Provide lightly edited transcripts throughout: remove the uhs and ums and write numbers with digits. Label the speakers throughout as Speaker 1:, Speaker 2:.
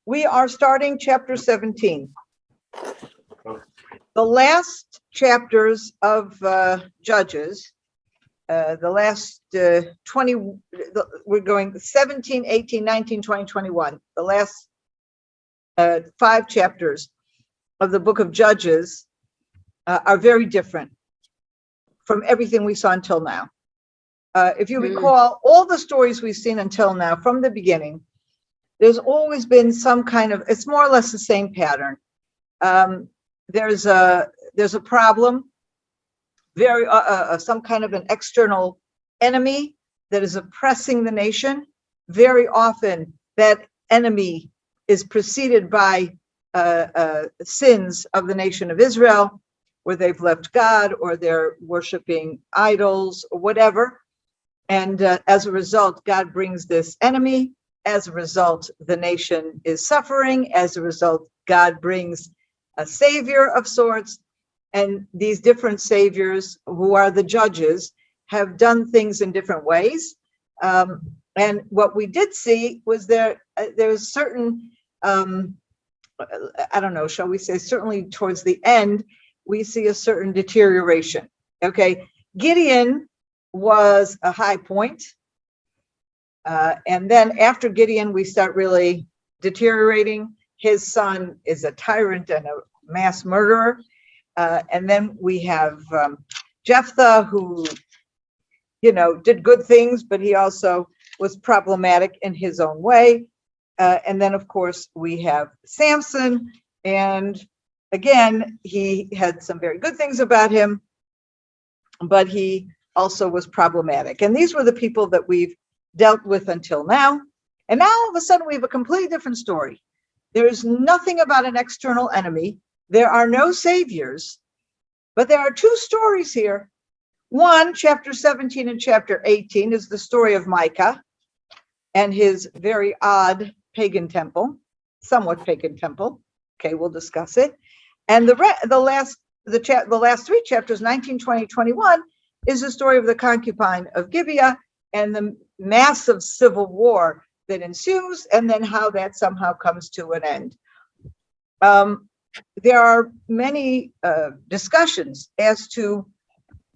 Speaker 1: We are starting chapter 17. The last chapters of Judges, the last 20, we're going 17, 18, 19, 20, 21. The last 5 chapters of the book of Judges are very different from everything we saw until now. If you recall, all the stories we've seen until now from the beginning, there's always been some kind of, it's more or less the same pattern. There's a problem, some kind of an external enemy that is oppressing the nation. Very often that enemy is preceded by sins of the nation of Israel, where they've left God or they're worshiping idols or whatever. And as a result, God brings this enemy. As a result, the nation is suffering. As a result, God brings a savior of sorts. And these different saviors, who are the judges, have done things in different ways. And what we did see was there's certain, I don't know, shall we say, certainly towards the end, we see a certain deterioration. Okay, Gideon was a high point. And then after Gideon, we start really deteriorating. His son is a tyrant and a mass murderer. And then we have Jephthah, who, did good things, but he also was problematic in his own way. And then, of course, we have Samson. And again, he had some very good things about him, but he also was problematic. And these were the people that we've dealt with until now. And now all of a sudden we have a completely different story. There is nothing about an external enemy. There are no saviors, but there are 2 stories here. One, chapter 17 and chapter 18, is the story of Micah and his very odd pagan temple, somewhat pagan temple. Okay, we'll discuss it. And the last 3 chapters, 19, 20, 21, is the story of the concubine of Gibeah and the massive civil war that ensues, and then how that somehow comes to an end. There are many discussions as to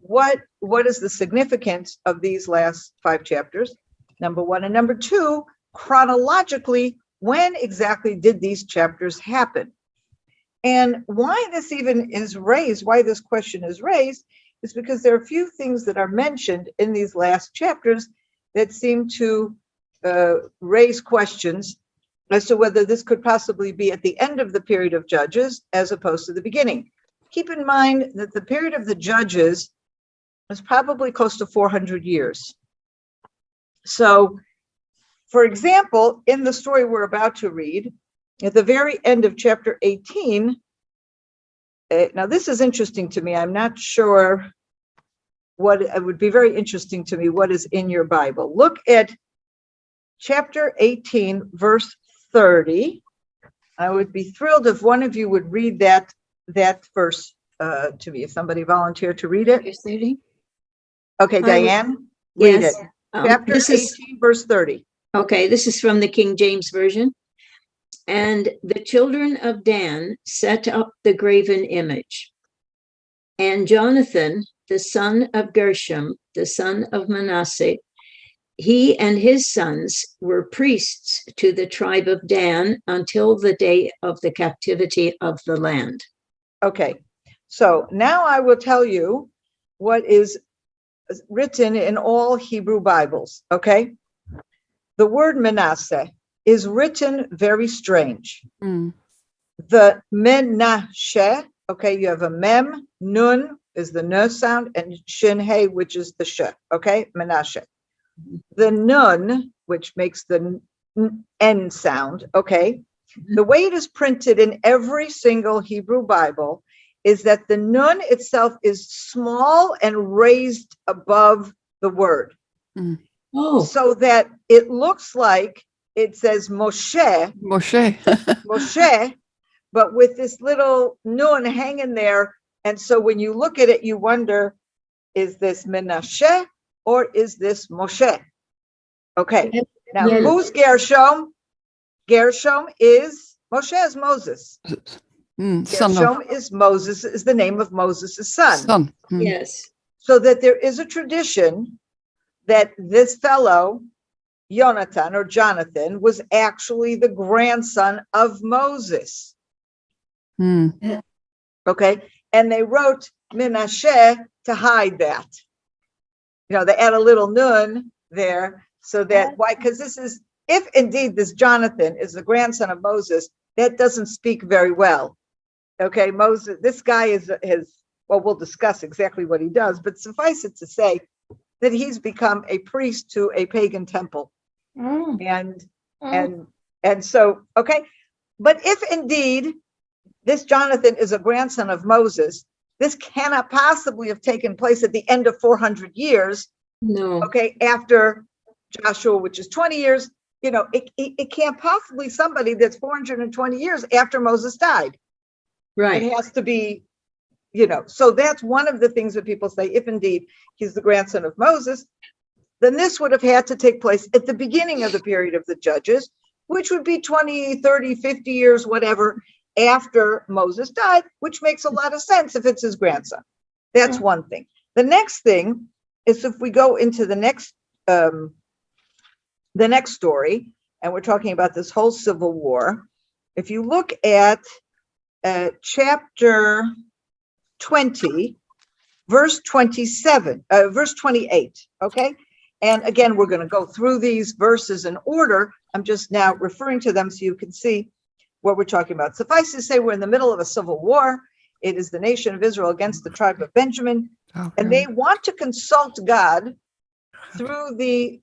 Speaker 1: what is the significance of these last 5 chapters, number 1. And number 2, chronologically, when exactly did these chapters happen? And why this even is raised, why this question is raised, is because there are a few things that are mentioned in these last chapters that seem to raise questions as to whether this could possibly be at the end of the period of Judges as opposed to the beginning. Keep in mind that the period of the Judges was probably close to 400 years. So, for example, in the story we're about to read, at the very end of chapter 18, now this is interesting to me. I'm not sure what, it would be very interesting to me what is in your Bible. Look at chapter 18, verse 30. I would be thrilled if one of you would read that verse to me. If somebody volunteered to read it. Okay, Diane, read it. Chapter 18, verse 30.
Speaker 2: Okay, this is from the King James Version. And the children of Dan set up the graven image. And Jonathan, the son of Gershom, the son of Manasseh, he and his sons were priests to the tribe of Dan until the day of the captivity of the land.
Speaker 1: Okay, so now I will tell you what is written in all Hebrew Bibles, okay? The word Manasseh is written very strange. The Menashe, okay, you have a mem, nun is the n sound, and shin hey, which is the sh, okay, Menashe. The nun, which makes the n sound, okay, the way it is printed in every single Hebrew Bible is that the nun itself is small and raised above the word.
Speaker 2: Oh,
Speaker 1: So that it looks like it says Moshe, Moshe, but with this little nun hanging there. And so when you look at it, you wonder, is this Menashe or is this Moshe? Okay, now who's Gershom? Gershom is Moses.
Speaker 3: Son
Speaker 1: Gershom is Moses, is the name of Moses' son.
Speaker 3: son.
Speaker 2: Yes.
Speaker 1: So that there is a tradition that this fellow, Jonathan, was actually the grandson of Moses. Okay. And they wrote Menashe to hide that. They add a little nun there so that why? Because this is, if indeed this Jonathan is the grandson of Moses, that doesn't speak very well. Okay. Moses, this guy is well, we'll discuss exactly what he does, but suffice it to say that he's become a priest to a pagan temple. And so, okay. But if indeed this Jonathan is a grandson of Moses, this cannot possibly have taken place at the end of 400 years.
Speaker 2: No.
Speaker 1: Okay. After Joshua, which is 20 years, it can't possibly somebody that's 420 years after Moses died.
Speaker 2: Right.
Speaker 1: It has to be, so that's one of the things that people say, if indeed he's the grandson of Moses, then this would have had to take place at the beginning of the period of the judges, which would be 20, 30, 50 years, whatever, after Moses died, which makes a lot of sense if it's his grandson. That's one thing. The next thing is if we go into the next story, and we're talking about this whole civil war. If you look at chapter 20, verse 27, verse 28, okay? And again, we're going to go through these verses in order. I'm just now referring to them so you can see what we're talking about. Suffice to say, we're in the middle of a civil war. It is the nation of Israel against the tribe of Benjamin, and they want to consult God through the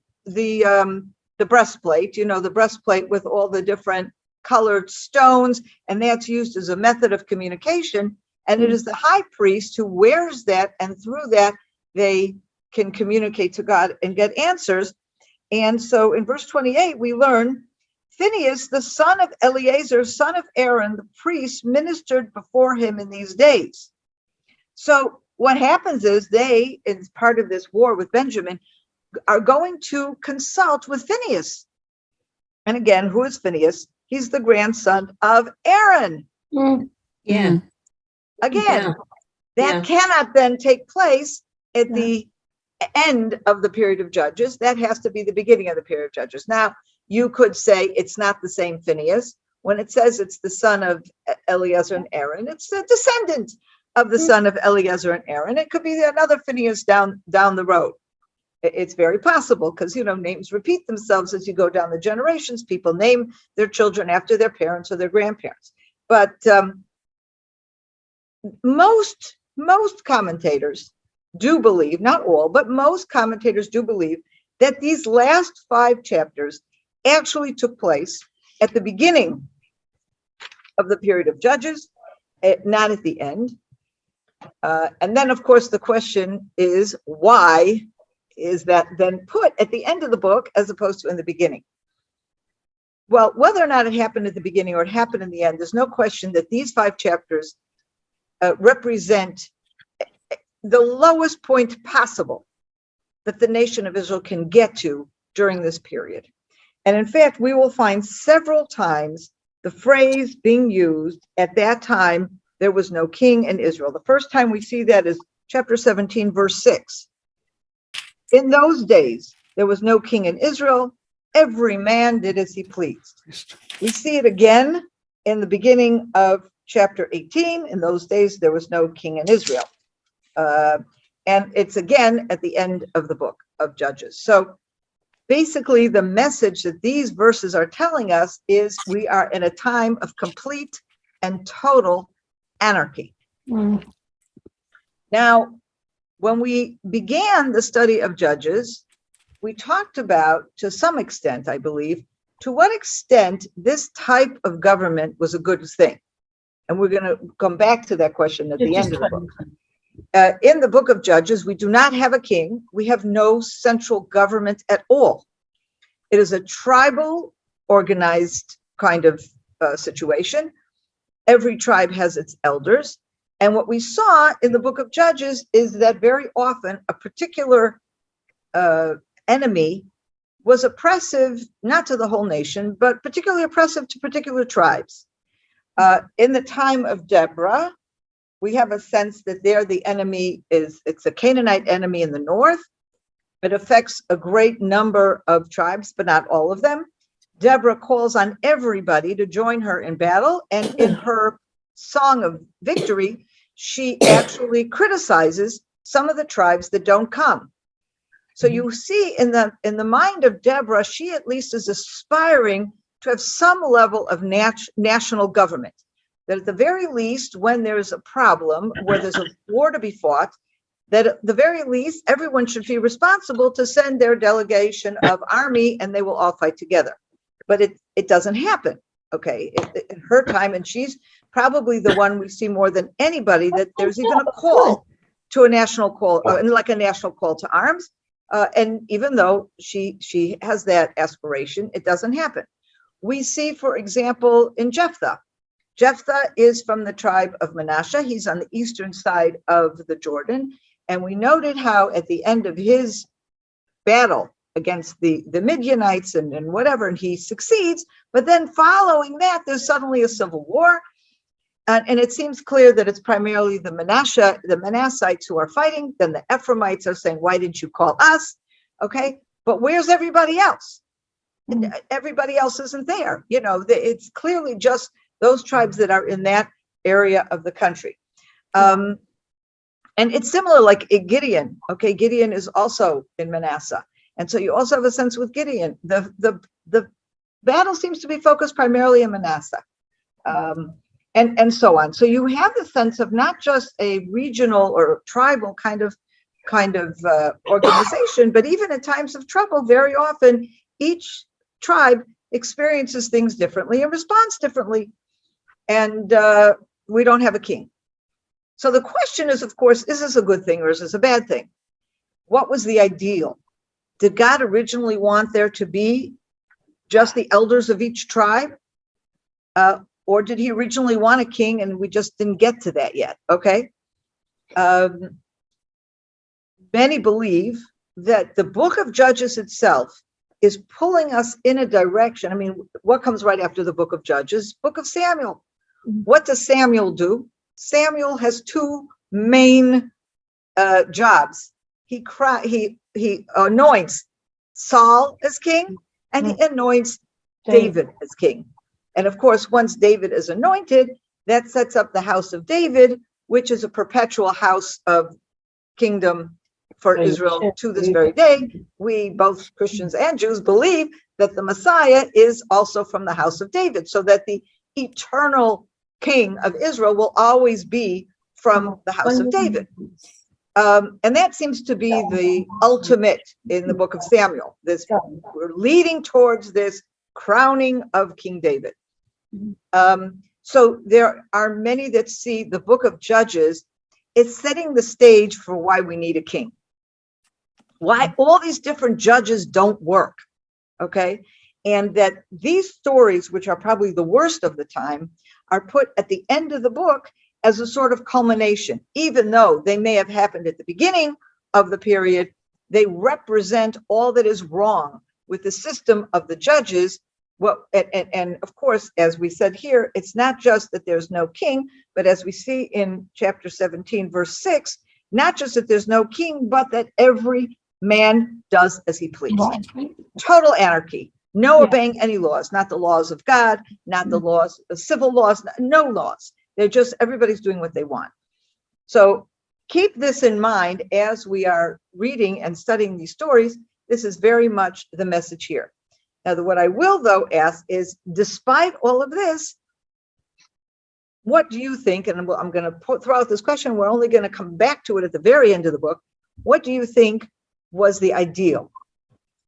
Speaker 1: breastplate, the breastplate with all the different colored stones, and that's used as a method of communication. And it is the high priest who wears that, and through that, they can communicate to God and get answers. And so in verse 28, we learn Phinehas, the son of Eleazar, son of Aaron, the priest, ministered before him in these days. So what happens is they, as part of this war with Benjamin, are going to consult with Phinehas. And again, who is Phinehas? He's the grandson of Aaron.
Speaker 2: Yeah.
Speaker 1: Again, that cannot then take place at the end of the period of Judges. That has to be the beginning of the period of Judges. Now, you could say it's not the same Phinehas. When it says it's the son of Eleazar and Aaron, it's a descendant of the son of Eleazar and Aaron. It could be another Phinehas down the road. It's very possible because, names repeat themselves as you go down the generations. People name their children after their parents or their grandparents. But most commentators do believe, not all, but most commentators do believe that these last 5 chapters actually took place at the beginning of the period of Judges, not at the end. And then, of course, the question is, why is that then put at the end of the book as opposed to in the beginning? Well, whether or not it happened at the beginning or it happened in the end, there's no question that these 5 chapters represent the lowest point possible that the nation of Israel can get to during this period. And in fact, we will find several times the phrase being used, at that time, there was no king in Israel. The first time we see that is chapter 17, verse 6. In those days, there was no king in Israel. Every man did as he pleased. We see it again in the beginning of chapter 18. In those days, there was no king in Israel. And it's again at the end of the book of Judges. So basically, the message that these verses are telling us is we are in a time of complete and total anarchy. Now, when we began the study of Judges, we talked about, to some extent, I believe, to what extent this type of government was a good thing. And we're going to come back to that question at the end of the book. In the book of Judges, we do not have a king. We have no central government at all. It is a tribal, organized kind of situation. Every tribe has its elders. And what we saw in the book of Judges is that very often a particular enemy was oppressive, not to the whole nation, but particularly oppressive to particular tribes. In the time of Deborah, we have a sense that there the enemy it's a Canaanite enemy in the north. It affects a great number of tribes, but not all of them. Deborah calls on everybody to join her in battle, and in her song of victory, she actually criticizes some of the tribes that don't come. So you see in the mind of Deborah, she at least is aspiring to have some level of national government. That at the very least, when there's a problem, where there's a war to be fought, that at the very least, everyone should be responsible to send their delegation of army and they will all fight together. But it doesn't happen, okay, in her time. And she's probably the one we see more than anybody that there's even a call to a national call, like a national call to arms. And even though she has that aspiration, it doesn't happen. We see, for example, in Jephthah. Jephthah is from the tribe of Manasseh. He's on the eastern side of the Jordan. And we noted how at the end of his battle against the Midianites and whatever, and he succeeds. But then following that, there's suddenly a civil war. And it seems clear that it's primarily the Manassites who are fighting. Then the Ephraimites are saying, why didn't you call us? Okay, but where's everybody else? And everybody else isn't there. You know, it's clearly just those tribes that are in that area of the country. And it's similar like Gideon. Okay, Gideon is also in Manasseh. And so you also have a sense with Gideon. The battle seems to be focused primarily in Manasseh. And so on. So you have the sense of not just a regional or tribal kind of organization, but even in times of trouble, very often each tribe experiences things differently and responds differently. And we don't have a king. So the question is, of course, is this a good thing or is this a bad thing? What was the ideal? Did God originally want there to be just the elders of each tribe? Or did he originally want a king and we just didn't get to that yet? Okay. Many believe that the book of Judges itself is pulling us in a direction. I mean, what comes right after the book of Judges? Book of Samuel. What does Samuel do? Samuel has two main jobs. He anoints Saul as king, and he anoints David as king. And of course, once David is anointed, that sets up the house of David, which is a perpetual house of kingdom for Israel to this very day. We, both Christians and Jews, believe that the Messiah is also from the house of David, so that the eternal king of Israel will always be from the house of David. And that seems to be the ultimate in the book of Samuel. We're leading towards this crowning of King David. So there are many that see the book of Judges is setting the stage for why we need a king. Why all these different judges don't work, okay? And that these stories, which are probably the worst of the time, are put at the end of the book as a sort of culmination. Even though they may have happened at the beginning of the period, they represent all that is wrong with the system of the judges. Well, and of course, as we said here, it's not just that there's no king, but as we see in chapter 17, verse 6, not just that there's no king, but that every man does as he pleases. Total anarchy. No obeying any laws, not the laws of God, not the laws, the civil laws, no laws. They're just, everybody's doing what they want. So keep this in mind as we are reading and studying these stories. This is very much the message here. Now, what I will, though, ask is, despite all of this, what do you think, and I'm going to throw out this question, we're only going to come back to it at the very end of the book, what do you think was the ideal?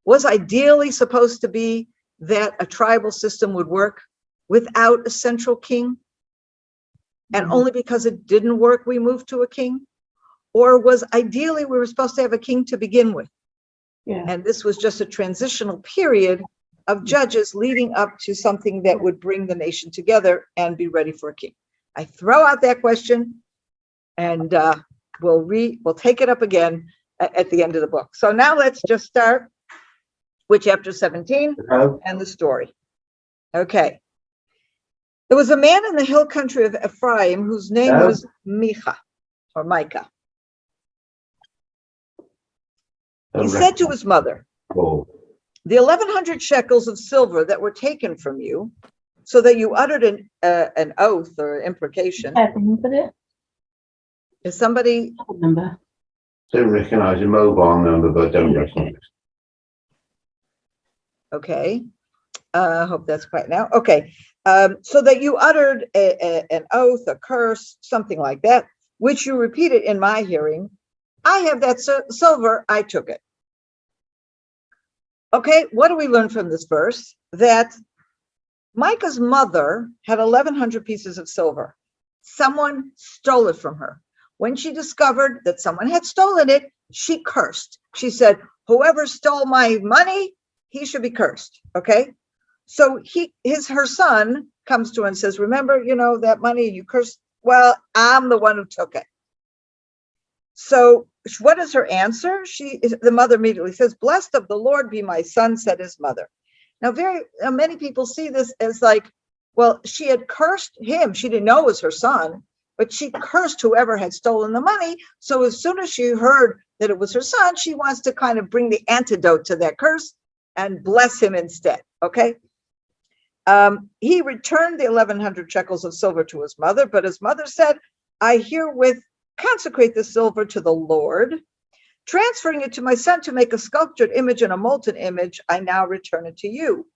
Speaker 1: Was ideally supposed to be that a tribal system would work without a central king, and only because it didn't work, we moved to a king? Or was ideally we were supposed to have a king to begin with? And this was just a transitional period of judges leading up to something that would bring the nation together and be ready for a king. I throw out that question, and we'll take it up again at the end of the book. So now let's just start With chapter 17
Speaker 3: No.
Speaker 1: and the story. Okay. There was a man in the hill country of Ephraim whose name
Speaker 3: No.
Speaker 1: was Micah or Micah. He said to his mother,
Speaker 3: Oh,
Speaker 1: the 1,100 shekels of silver that were taken from you, so that you uttered an oath or imprecation. Is somebody?
Speaker 2: Number.
Speaker 3: don't recognise a mobile number, but don't recognise.
Speaker 1: Okay. Hope that's quiet now. Okay. So that you uttered an oath, a curse, something like that, which you repeated in my hearing. I have that silver, I took it. Okay, what do we learn from this verse? That Micah's mother had 1,100 pieces of silver. Someone stole it from her. When she discovered that someone had stolen it, she cursed. She said, whoever stole my money, he should be cursed. Okay. So her son comes to her and says, remember, that money you cursed. Well, I'm the one who took it. So what is her answer? The mother immediately says, blessed of the Lord be my son, said his mother. Now, many people see this as like, well, she had cursed him. She didn't know it was her son, but she cursed whoever had stolen the money. So as soon as she heard that it was her son, she wants to kind of bring the antidote to that curse and bless him instead. Okay. He returned the 1,100 shekels of silver to his mother, but his mother said, I herewith consecrate the silver to the Lord, transferring it to my son to make a sculptured image and a molten image. I now return it to you.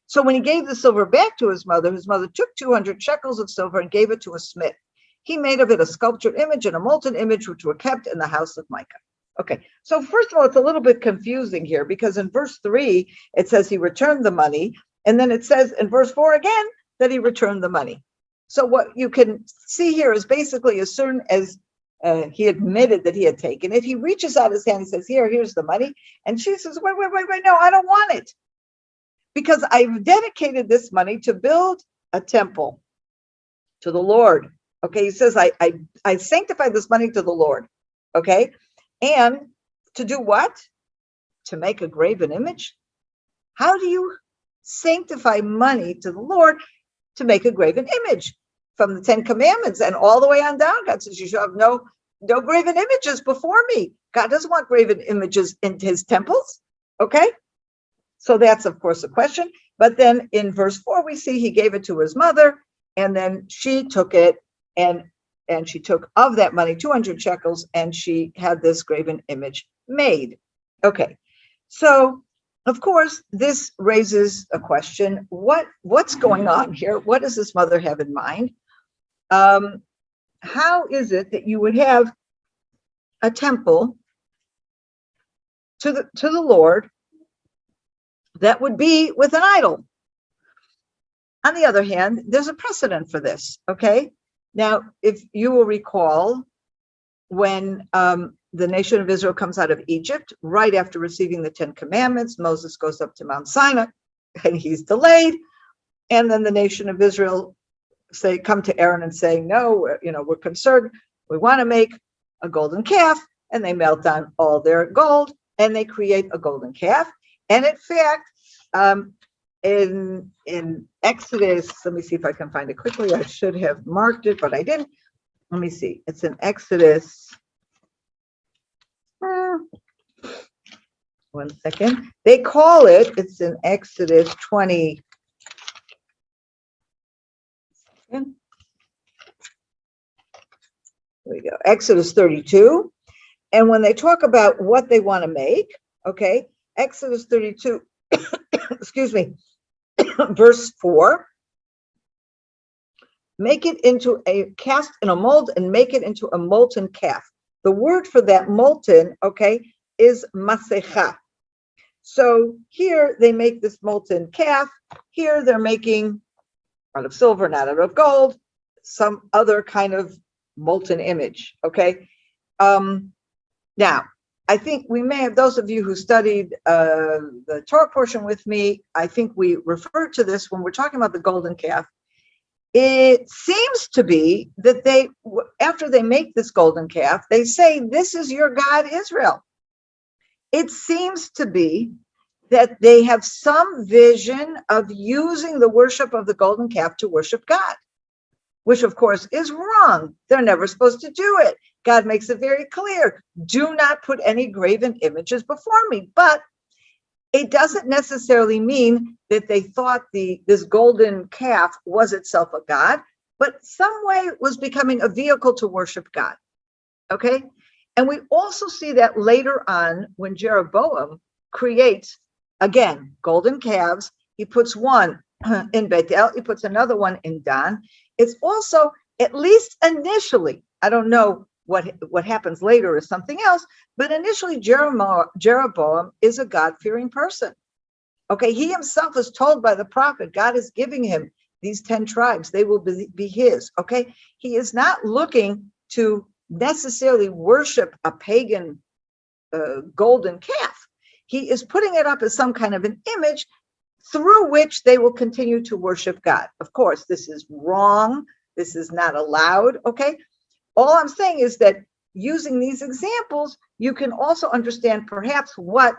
Speaker 1: So when he gave the silver back to his mother took 200 shekels of silver and gave it to a smith. He made of it a sculptured image and a molten image, which were kept in the house of Micah. Okay, so first of all, it's a little bit confusing here because in verse 3, it says he returned the money. And then it says in verse 4 again that he returned the money. So what you can see here is basically as soon as he admitted that he had taken it, he reaches out his hand and says, here's the money. And she says, wait, no, I don't want it. Because I've dedicated this money to build a temple to the Lord. Okay, he says, I sanctify this money to the Lord. Okay, and to do what? To make a graven image? How do you sanctify money to the Lord? To make a graven image from the 10 commandments and all the way on down. God says, you shall have no graven images before me. God doesn't want graven images in his temples. Okay. So that's of course a question. But then in verse 4, we see he gave it to his mother and then she took it and she took of that money 200 shekels and she had this graven image made. Okay. So of course, this raises a question. What's going on here? What does this mother have in mind? How is it that you would have a temple to the Lord that would be with an idol? On the other hand, there's a precedent for this. Okay. Now, if you will recall, when the nation of Israel comes out of Egypt, right after receiving the 10 commandments, Moses goes up to Mount Sinai and he's delayed. And then the nation of Israel come to Aaron and say, no, we're concerned. We want to make a golden calf. And they melt down all their gold and they create a golden calf. And in fact, in Exodus, let me see if I can find it quickly. I should have marked it, but I didn't. Let me see. It's in Exodus. One second. They call it's in Exodus 20. Here we go. Exodus 32. And when they talk about what they want to make, okay, Exodus 32, excuse me, verse 4. Make it into cast in a mold and make it into a molten calf. The word for that molten, okay, is masecha. So here they make this molten calf. Here they're making out of silver, not out of gold, some other kind of molten image. Okay. Now, I think we may have, those of you who studied the Torah portion with me, I think we refer to this when we're talking about the golden calf. It seems to be that they, after they make this golden calf, they say, this is your God, Israel. It seems to be that they have some vision of using the worship of the golden calf to worship God, which of course is wrong. They're never supposed to do it. God makes it very clear, do not put any graven images before me. But it doesn't necessarily mean that they thought this golden calf was itself a god, but some way it was becoming a vehicle to worship God. Okay? And we also see that later on when Jeroboam creates, again, golden calves. He puts one in Bethel, he puts another one in Dan. It's also, at least initially, I don't know what happens later is something else, but initially Jeroboam is a God-fearing person. Okay, he himself is told by the prophet, God is giving him these 10 tribes, they will be his. Okay, he is not looking to necessarily worship a pagan golden calf. He is putting it up as some kind of an image through which they will continue to worship God. Of course, this is wrong. This is not allowed. Okay. All I'm saying is that using these examples, you can also understand perhaps what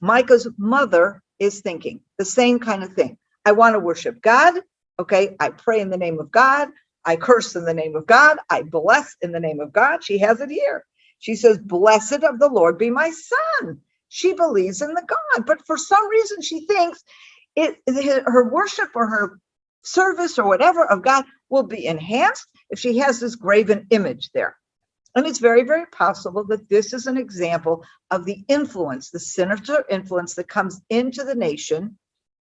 Speaker 1: Micah's mother is thinking. The same kind of thing. I want to worship God. Okay. I pray in the name of God. I curse in the name of God. I bless in the name of God. She has it here. She says, blessed of the Lord be my son. She believes in the God, but for some reason she thinks her worship or her service or whatever of God will be enhanced if she has this graven image there. And it's very, very possible that this is an example of the influence, the sinister influence that comes into the nation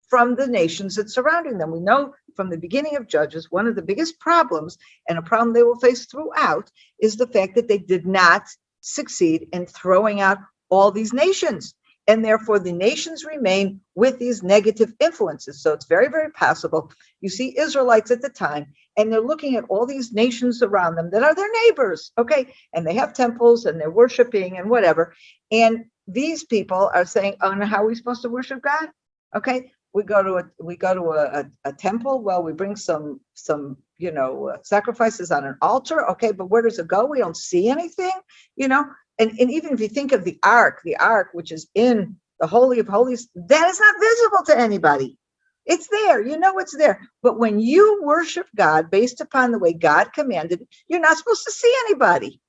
Speaker 1: from the nations that surrounding them. We know from the beginning of Judges, one of the biggest problems, and a problem they will face throughout, is the fact that they did not succeed in throwing out all these nations. And therefore, the nations remain with these negative influences. So it's very, very possible. You see Israelites at the time, and they're looking at all these nations around them that are their neighbors, okay? And they have temples, and they're worshiping and whatever. And these people are saying, oh, no, how are we supposed to worship God? Okay, we go to a temple. Well, we bring some sacrifices on an altar. Okay, but where does it go? We don't see anything, And even if you think of the ark, which is in the Holy of Holies, that is not visible to anybody. It's there, it's there. But when you worship God based upon the way God commanded, you're not supposed to see anybody.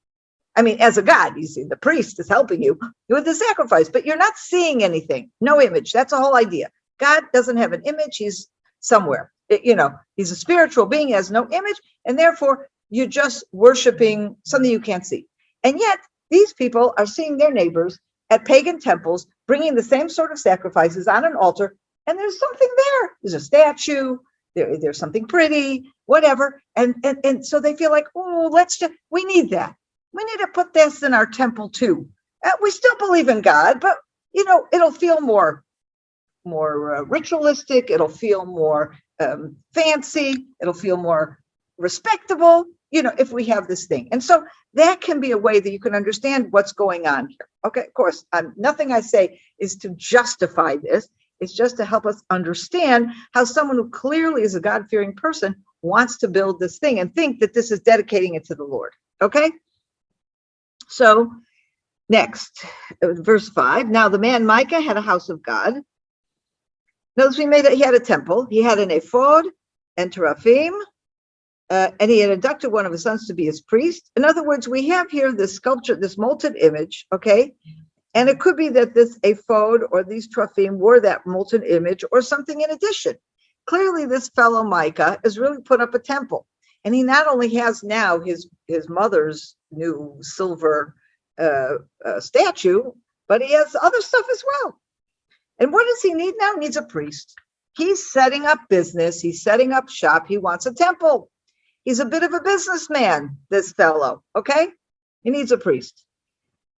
Speaker 1: I mean, as a God, you see, the priest is helping you with the sacrifice, but you're not seeing anything. No image. That's the whole idea. God doesn't have an image. He's somewhere. He's a spiritual being, has no image, and therefore you're just worshiping something you can't see. And yet, these people are seeing their neighbors at pagan temples, bringing the same sort of sacrifices on an altar, and there's something there. There's a statue, there's something pretty, whatever. And so they feel like, oh, we need that. We need to put this in our temple too. We still believe in God, but, it'll feel more ritualistic. It'll feel more fancy. It'll feel more respectable, if we have this thing. And so that can be a way that you can understand what's going on here. Okay, of course, nothing I say is to justify this. It's just to help us understand how someone who clearly is a God-fearing person wants to build this thing and think that this is dedicating it to the Lord. Okay? So next, verse 5. Now the man Micah had a house of God. Notice he had a temple. He had an ephod and teraphim. And he had inducted one of his sons to be his priest. In other words, we have here this sculpture, this molten image, okay? And it could be that this ephod or these teraphim were that molten image or something in addition. Clearly, this fellow Micah has really put up a temple. And he not only has now his mother's new silver statue, but he has other stuff as well. And what does he need now? He needs a priest. He's setting up business. He's setting up shop. He wants a temple. He's a bit of a businessman, this fellow, okay? He needs a priest.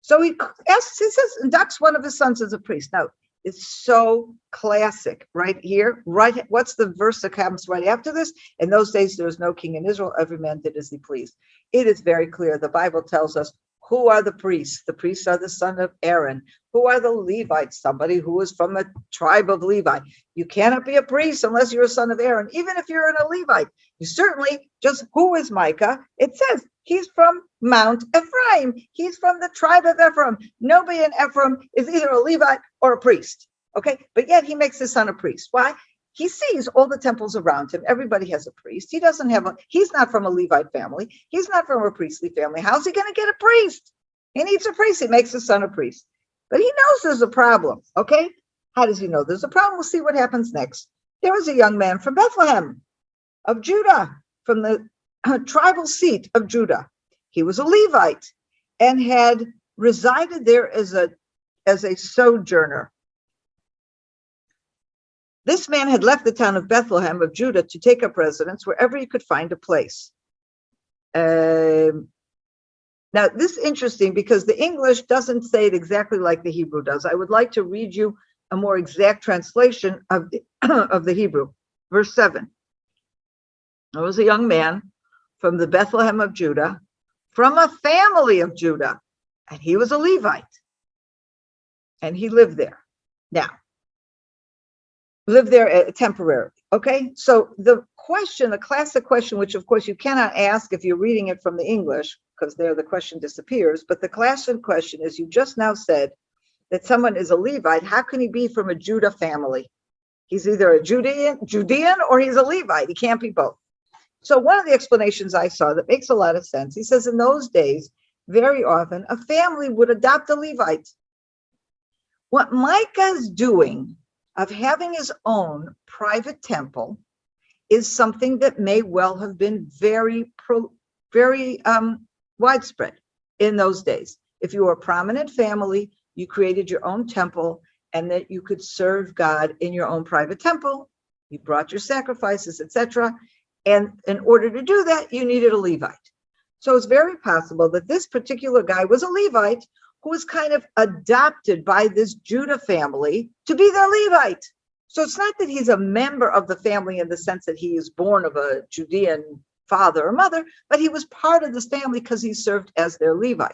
Speaker 1: So he inducts one of his sons as a priest. Now, it's so classic right here. Right, what's the verse that comes right after this? In those days, there was no king in Israel. Every man did as he pleased. It is very clear. The Bible tells us who are the priests. The priests are the son of Aaron. Who are the Levites? Somebody who is from a tribe of Levi. You cannot be a priest unless you're a son of Aaron. Even if you're a Levite, you certainly just, who is Micah? It says he's from Mount Ephraim. He's from the tribe of Ephraim. Nobody in Ephraim is either a Levite or a priest. Okay, but yet he makes his son a priest. Why? He sees all the temples around him. Everybody has a priest. He doesn't have he's not from a Levite family. He's not from a priestly family. How's he going to get a priest? He needs a priest. He makes his son a priest. But he knows there's a problem. Okay, how does he know there's a problem? We'll see what happens next. There was a young man from Bethlehem of Judah, from the tribal seat of Judah. He was a Levite and had resided there as a sojourner. This man had left the town of Bethlehem of Judah to take up residence wherever he could find a place. Now, this is interesting because the English doesn't say it exactly like the Hebrew does. I would like to read you a more exact translation of the Hebrew. Verse 7. There was a young man from the Bethlehem of Judah, from a family of Judah, and he was a Levite, and he lived there. Now, lived there temporarily. Okay, so the classic question, which of course you cannot ask if you're reading it from the English, because there the question disappears, but the classic question is, you just now said that someone is a Levite. How can he be from a Judah family? He's either a Judean or he's a Levite. He can't be both. So one of the explanations I saw that makes a lot of sense, he says in those days, very often a family would adopt a Levite. What Micah's doing of having his own private temple is something that may well have been very widespread in those days. If you were a prominent family, you created your own temple, and that you could serve God in your own private temple. You brought your sacrifices, etc. And in order to do that, you needed a Levite. So it's very possible that this particular guy was a Levite who was kind of adopted by this Judah family to be their Levite. So it's not that he's a member of the family in the sense that he is born of a Judean father or mother, but he was part of this family because he served as their Levite.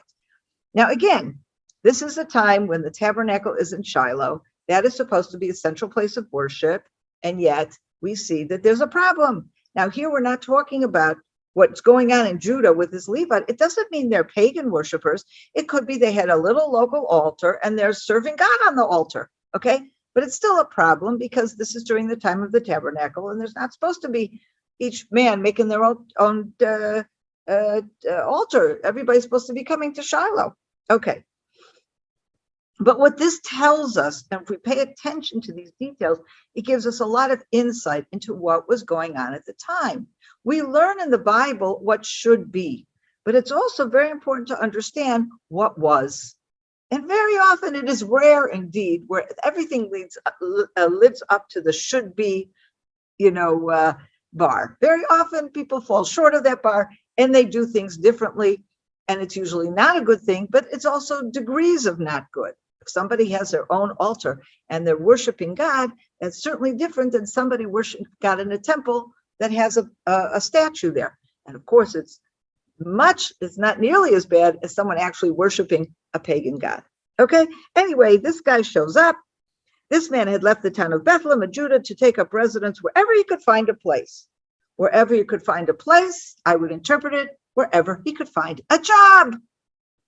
Speaker 1: Now, again, this is a time when the tabernacle is in Shiloh. That is supposed to be a central place of worship, and yet we see that there's a problem. Now, here we're not talking about what's going on in Judah with this Levite. It doesn't mean they're pagan worshipers. It could be they had a little local altar and they're serving God on the altar, okay? But it's still a problem because this is during the time of the tabernacle, and there's not supposed to be each man making their own altar. Everybody's supposed to be coming to Shiloh. Okay. But what this tells us, and if we pay attention to these details, it gives us a lot of insight into what was going on at the time. We learn in the Bible what should be, but it's also very important to understand what was. And very often it is rare indeed where everything lives up to the should be, bar. Very often people fall short of that bar and they do things differently. And it's usually not a good thing, but it's also degrees of not good. If somebody has their own altar and they're worshiping God, that's certainly different than somebody worshiping God in a temple that has a statue there. And of course, it's not nearly as bad as someone actually worshiping a pagan god. Okay, anyway, this guy shows up. This man had left the town of Bethlehem of Judah to take up residence wherever he could find a place. Wherever he could find a place, I would interpret it, wherever he could find a job.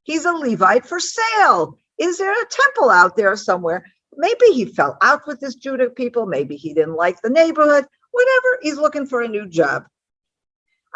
Speaker 1: He's a Levite for sale. Is there a temple out there somewhere? Maybe he fell out with this Judah people. Maybe he didn't like the neighborhood. Whatever, he's looking for a new job.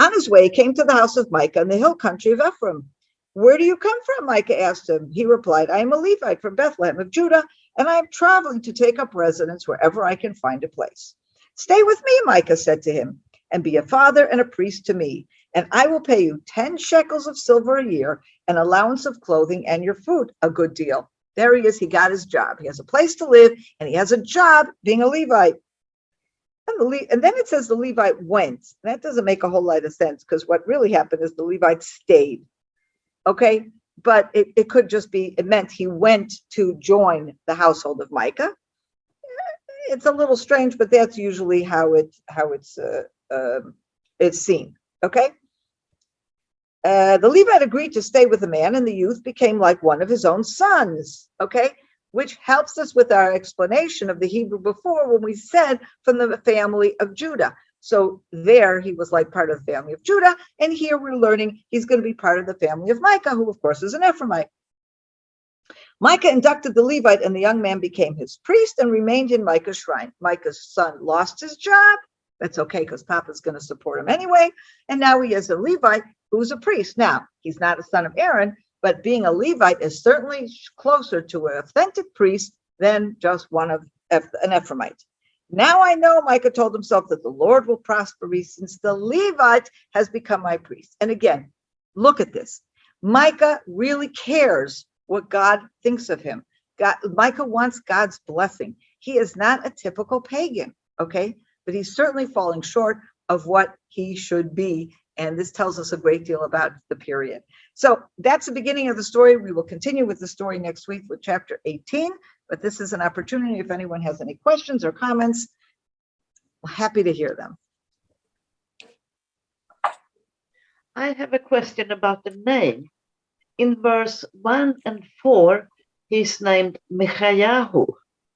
Speaker 1: On his way, he came to the house of Micah in the hill country of Ephraim. Where do you come from? Micah asked him. He replied, I am a Levite from Bethlehem of Judah, and I am traveling to take up residence wherever I can find a place. Stay with me, Micah said to him, and be a father and a priest to me, and I will pay you 10 shekels of silver a year, an allowance of clothing, and your food, a good deal. There he is. He got his job. He has a place to live, and he has a job being a Levite. And then it says the Levite went. That doesn't make a whole lot of sense, because what really happened is the Levite stayed. Okay, but it could just be, it meant he went to join the household of Micah. It's a little strange, but that's usually how it's seen. Okay. The Levite agreed to stay with the man, and the youth became like one of his own sons. Okay, which helps us with our explanation of the Hebrew before when we said from the family of Judah. So there he was like part of the family of Judah, and here we're learning he's going to be part of the family of Micah, who of course is an Ephraimite. Micah inducted the Levite, and the young man became his priest and remained in Micah's shrine. Micah's son lost his job. That's okay, because Papa's going to support him anyway. And now he is a Levite who's a priest. Now, he's not a son of Aaron, but being a Levite is certainly closer to an authentic priest than just one of an Ephraimite. Now I know, Micah told himself, that the Lord will prosper me since the Levite has become my priest. And again, look at this. Micah really cares what God thinks of him. Micah wants God's blessing. He is not a typical pagan, okay? But he's certainly falling short of what he should be. And this tells us a great deal about the period. So that's the beginning of the story. We will continue with the story next week with chapter 18. But this is an opportunity. If anyone has any questions or comments, we're happy to hear them.
Speaker 4: I have a question about the name. In verse 1 and 4, he's named Michayahu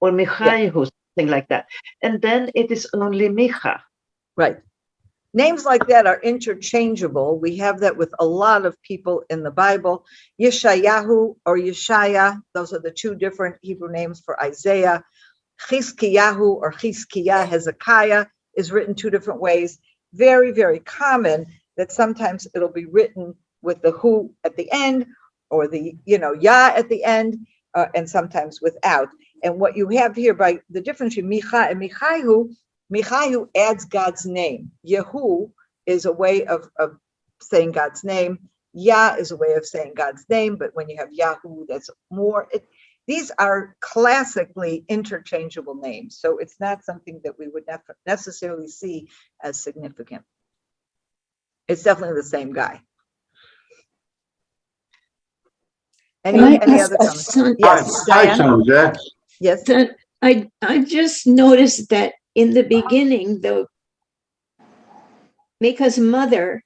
Speaker 4: or Michayahu, something like that. And then it is only Micha.
Speaker 1: Right. Names like that are interchangeable. We have that with a lot of people in the Bible. Yeshayahu or Yeshaya, those are the two different Hebrew names for Isaiah. Chizkiyahu or Chizkiyah, Hezekiah, is written two different ways. Very, very common that sometimes it'll be written with the hu at the end or the, Yah at the end, and sometimes without. And what you have here by the difference between Micha and Michayahu adds God's name. Yehu is a way of saying God's name. Yah is a way of saying God's name, but when you have Yahu, that's more. These are classically interchangeable names, so it's not something that we would necessarily see as significant. It's definitely the same guy. Any other comments? Yes,
Speaker 3: Hi,
Speaker 1: Diane?
Speaker 3: Sondra.
Speaker 1: Yes.
Speaker 2: I just noticed that in the beginning, though, Micah's mother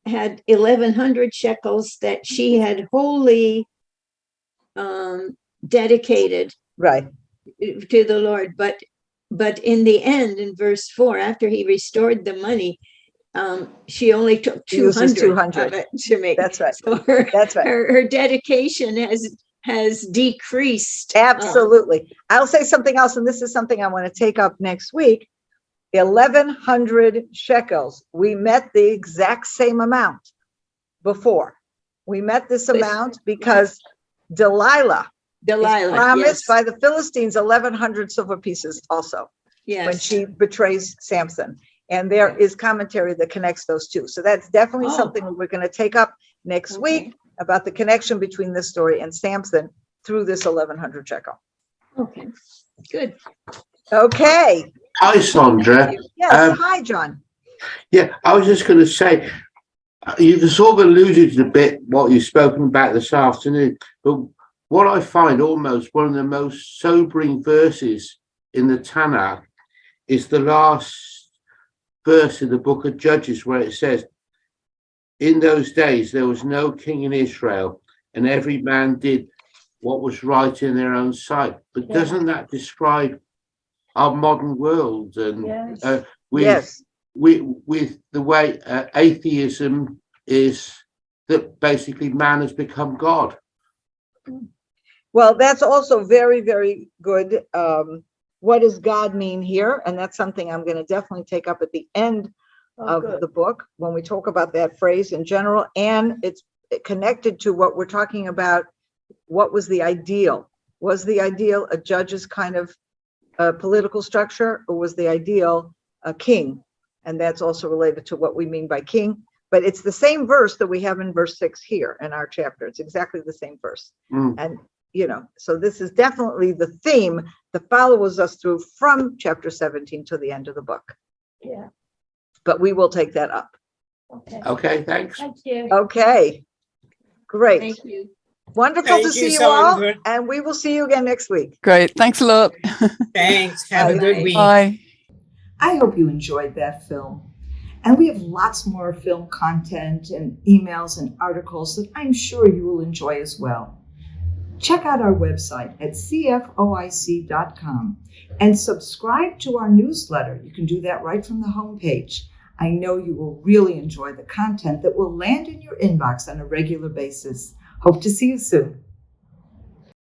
Speaker 2: had 1,100 shekels that she had wholly dedicated
Speaker 1: Right.
Speaker 2: to the Lord. But in the end, in verse 4, after he restored the money, she only took 200 of it to make.
Speaker 1: That's right.
Speaker 2: So
Speaker 1: That's right.
Speaker 2: her dedication has decreased.
Speaker 1: Absolutely. I'll say something else, and this is something I want to take up next week. 1,100 shekels. We met the exact same amount before. We met this amount because Delilah is promised by the Philistines 1,100 silver pieces also when she betrays Samson. And there is commentary that connects those two. So that's definitely something we're going to take up next week about the connection between this story and Samson through this 1,100 shekel.
Speaker 2: Okay, good.
Speaker 1: Okay.
Speaker 3: Hi, Sondra.
Speaker 1: Yes. Hi, John.
Speaker 3: Yeah, I was just going to say, you've sort of alluded to a bit what you've spoken about this afternoon, but what I find almost one of the most sobering verses in the Tanakh is the last verse in the book of Judges, where it says, in those days there was no king in Israel, and every man did what was right in their own sight. But doesn't that describe our modern world? And with the way atheism is, that basically man has become God.
Speaker 1: Well, that's also very, very good. What does God mean here? And that's something I'm going to definitely take up at the end of the book when we talk about that phrase in general. And it's connected to what we're talking about. What was the ideal? Was the ideal a judge's kind of political structure, or was the ideal a king? And that's also related to what we mean by king. But it's the same verse that we have in verse 6 here in our chapter. It's exactly the same verse. And so this is definitely the theme that follows us through from chapter 17 to the end of the book.
Speaker 5: Yeah.
Speaker 1: But we will take that up.
Speaker 3: Okay, thanks.
Speaker 5: Thank you.
Speaker 1: Okay, great.
Speaker 2: Thank you.
Speaker 1: Wonderful to
Speaker 6: Thank you,
Speaker 1: see you all,
Speaker 6: Sondra.
Speaker 1: and we will see you again next week.
Speaker 7: Great. Thanks a lot.
Speaker 6: Thanks. Have a good week.
Speaker 7: Bye.
Speaker 8: I hope you enjoyed that film. And we have lots more film content and emails and articles that I'm sure you will enjoy as well. Check out our website at CFOIC.com and subscribe to our newsletter. You can do that right from the homepage. I know you will really enjoy the content that will land in your inbox on a regular basis. Hope to see you soon.